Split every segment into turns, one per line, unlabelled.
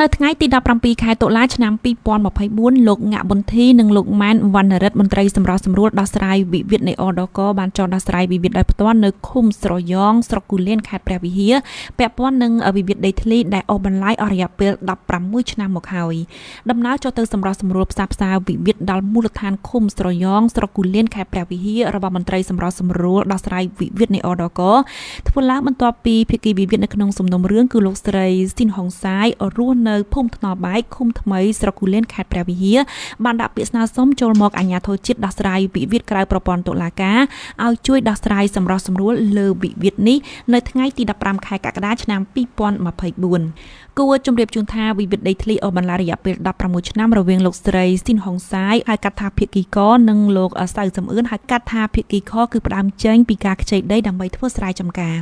នៅថ្ងៃទី17 ខែតុលាឆ្នាំ2024លោកងាក់ប៊ុនធីនិងលោកម៉ែនវណ្ណរិទ្ធមន្ត្រីសម្រាប់សម្រួលដោះស្រាយវិវាទនៃអដកបានចោទដោះស្រាយវិវាទដោយផ្ទាល់នៅឃុំស្រយ៉ងស្រុកគូលែនខេត្តព្រះវិហារពាក់ព័ន្ធនឹងវិវាទដីធ្លីដែលអូសបន្លាយអស់រយៈពេល16ឆ្នាំមកហើយដំណើរចូលទៅសម្រាប់សម្រួលផ្សះផ្សាវិវាទដល់មូលដ្ឋានឃុំស្រយ៉ងស្រុកគូលែនខេត្តព្រះវិហាររបស់មន្ត្រីសម្រាប់សម្រួលដោះស្រាយវិវាទនៃអដកធ្វើឡើងបន្ទាប់ពីភាគីវិវាទនៅក្នុងសំណុំរឿងគឺលោកស្រីស៊ីនហុងសាយរស់នៅភូមិថ្នល់បែកឃុំថ្មីស្រុកគូលែនខេត្តព្រះវិហារបានដាក់ពាក្យស្នើសុំចូលមកអាជ្ញាធរជាតិដោះស្រាយវិវាទក្រៅប្រព័ន្ធតុលាការឲ្យជួយដោះស្រាយសម្រស់សម្រួលលើវិវាទនេះនៅថ្ងៃទី15ខែកក្កដាឆ្នាំ2024គួរជម្រាបជូនថាវិវាទដីធ្លីអូសបន្លាយរយៈពេល16ឆ្នាំរវាងលោកស្រីស៊ីនហុងសាយហៅកាត់ថាភាគីកនិងលោកសៅសំអឿនហៅកាត់ថាភាគីខគឺផ្ដើមចេញពីការខ្ចីដីដើម្បីធ្វើស្រែចម្ការ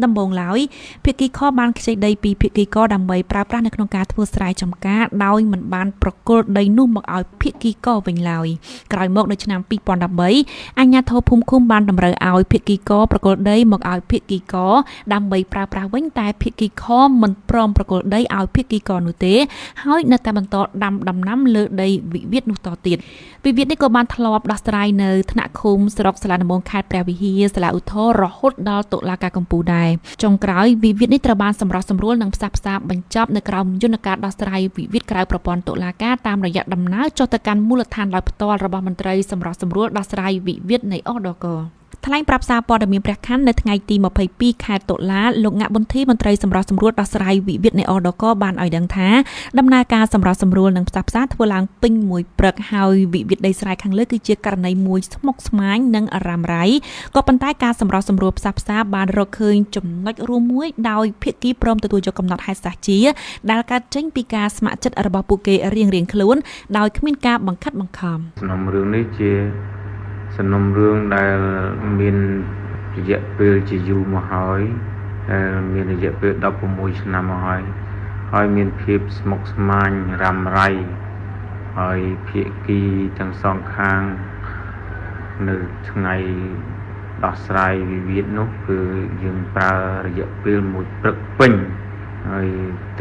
ដំបូងឡើយភាគីខបានខ្ចីដីពីភាគីកដើម្បីប្រើប្រាស់នៅក្នុងការធ្វើស្រែចម្ការដោយមិនបានប្រគល់ដីនោះមកឲ្យភាគីកវិញឡើយក្រោយមកនៅឆ្នាំ2013អាជ្ញាធរភូមិឃុំបានតម្រូវឲ្យភាគីកប្រគល់ដីមកឲ្យភាគីកដើម្បីប្រើប្រាស់វិញតែភាគីខមិនព្រមប្រគល់ដីឲ្យភាគីកនោះទេហើយនៅតែបន្តដាំដំណាំលើដីវិវាទនោះតទៀតវិវាទនេះក៏បានធ្លាប់ដោះស្រាយនៅថ្នាក់ឃុំស្រុកសាលាដំបងខេត្តព្រះវិហារសាលាឧទ្ធររហូតដល់តុលាការកំពូលដែរចុងក្រោយវិវាទនេះត្រូវបានសម្រោះសម្រួលនិងផ្សះផ្សាបញ្ចប់នៅក្រោមយន្តការដោះស្រាយវិវាទក្រៅប្រព័ន្ធតុលាការតាមរយៈដំណើរចុះទៅកាន់មូលដ្ឋានដោយផ្ទាល់របស់មន្ត្រីសម្រោះសម្រួលដោះស្រាយវិវាទនៃអដកថ្លែងប្រាប់សារព័ត៌មានព្រះខ័ននៅថ្ងៃទី22ខែតុលាលោកងាក់ប៊ុនធីមន្ត្រីសម្រាប់សម្រួលដោះស្រាយវិវាទនៃអដកបានឲ្យដឹងថាដំណើរការសម្រាប់សម្រួលនិងផ្សះផ្សាធ្វើឡើងពេញមួយព្រឹកហើយវិវាទដីស្រែខាងលើគឺជាករណីមួយស្មុគស្មាញនិងអារ៉ាំរ៉ៃក៏ប៉ុន្តែការសម្រាប់សម្រួលផ្សះផ្សាបានរកឃើញចំណុចរួមមួយដោយភាគីព្រមទទួលយកកំណត់ហេតុសាស្ត្រជាដែលកើតចេញពីការស្ម័គ្រចិត្តរបស់ពួកគេរៀងៗខ្លួនដោយគ្មានការបង្ខិតបង្ខំ
សំណុំរឿងនេះជាសំណុំរឿងដែលមានរយៈពេលជាយូរមកហើយមានរយៈពេល16ឆ្នាំមកហើយមានភាពស្មុគស្មាញរ៉ាំរ៉ៃហើយភាគីទាំងសងខាងនៅថ្ងៃដោះស្រាយវិវាទនោះគឺយើងប្រើរយៈពេលមួយព្រឹកពេញហើយ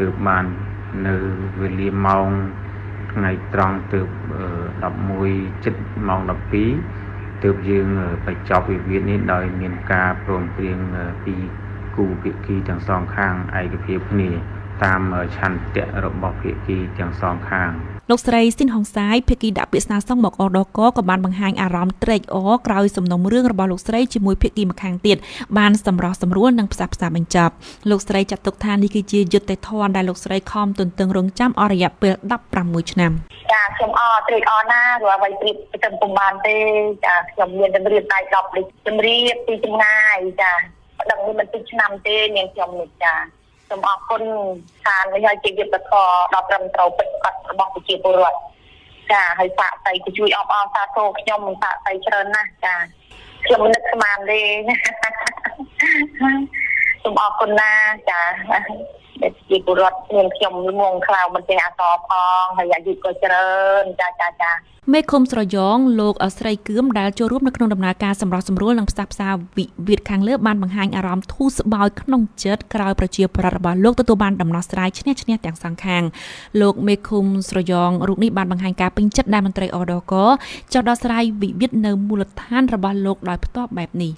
ទើបបាននៅវេលាម៉ោងថ្ងៃត្រង់ទើប11 ជិតម៉ោង12ទើបយើងបញ្ចប់វិវាទនេះដោយមានការព្រមព្រៀងពីគូភាគីទាំងសងខាងឯកភាពគ្នាតាមឆន្ទៈរបស់ភាគីទាំងសងខាង
លោកស្រីស៊ីនហុងសាយភាគីដាក់ពាក្យស្នើសុំមកអដកក៏បានបង្ហាញអារម្មណ៍ត្រេកអរក្រោយសំណុំរឿងរបស់លោកស្រីជាមួយភាគីម្ខាងទៀតបានសម្រោះសម្រួលនិងផ្សះផ្សាបញ្ចប់លោកស្រីចាត់ទុកថានេះគឺជាយុត្តិធម៌ដែលលោកស្រីខំទន្ទឹងរង់ចាំអស់រយៈពេល16ឆ្នាំ
ចាខ្ញុំត្រេកអរណាស់ព្រោះអ្វីព្រៀបទៅពុំបានទេចាខ្ញុំមានតែរៀបដៃ10ដូចជំរាបពីចម្ងាយចាដឹងមិនពីឆ្នាំទេនាងខ្ញុំនេះចាសូមអរគុណខាងនេះឲ្យជាយុត្តិធម៌ដល់ត្រឹមត្រូវពិតប្រាកដរបស់ប្រជាពលរដ្ឋចាហើយសាកសីទៅជួយអបអរសាទរខ្ញុំសាកសីច្រើនណាស់ចាខ្ញុំមិននឹកស្មានទេសូមអរគុណណាស់ចាប្រជាពលរដ្ឋមានខ្ញុំងងខ្លៅមិនទេអសរផងហើយអាយុក៏ច្រើនចា
មេឃុំស្រយ៉ងលោកស្រីគឿមដែលចូលរួមនៅក្នុងដំណើរការសម្រោះសម្រួលនិងផ្សះផ្សាវិវាទខាងលើបានបង្ហាញអារម្មណ៍ធូរស្បើយក្នុងចិត្តក្រោយប្រជាប្រដ្ឋរបស់លោកទទួលបានដំណោះស្រាយឈ្នះទាំងសងខាងលោកមេឃុំស្រយ៉ងរូបនេះបានបង្ហាញការពេញចិត្តដែលមន្ត្រីអដកចោទដោះស្រាយវិវាទនៅមូលដ្ឋានរបស់លោកដោយផ្ទាល់បែបនេះ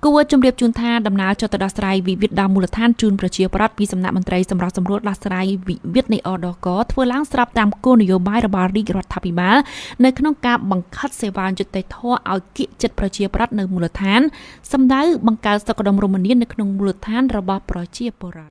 គួរជម្រាបជូនថាដំណើរចោទដោះស្រាយវិវាទដល់មូលដ្ឋានជូនប្រជាប្រដ្ឋពីសំណាក់មន្ត្រីសម្រោះសម្រួលដោះស្រាយវិវាទនៃអដកធ្វើឡើងស្របតាមគោលនយោបាយរបស់រាជរដ្ឋាភិបាលនៅក្នុងការបង្ខិតសេវាយុត្តិធម៌ឲ្យគៀកចិត្តប្រជាប្រដ្ឋនៅមូលដ្ឋានសម្ដៅបង្កើតសុខដុមរមនានៅក្នុងមូលដ្ឋានរបស់ប្រជាពលរដ្ឋ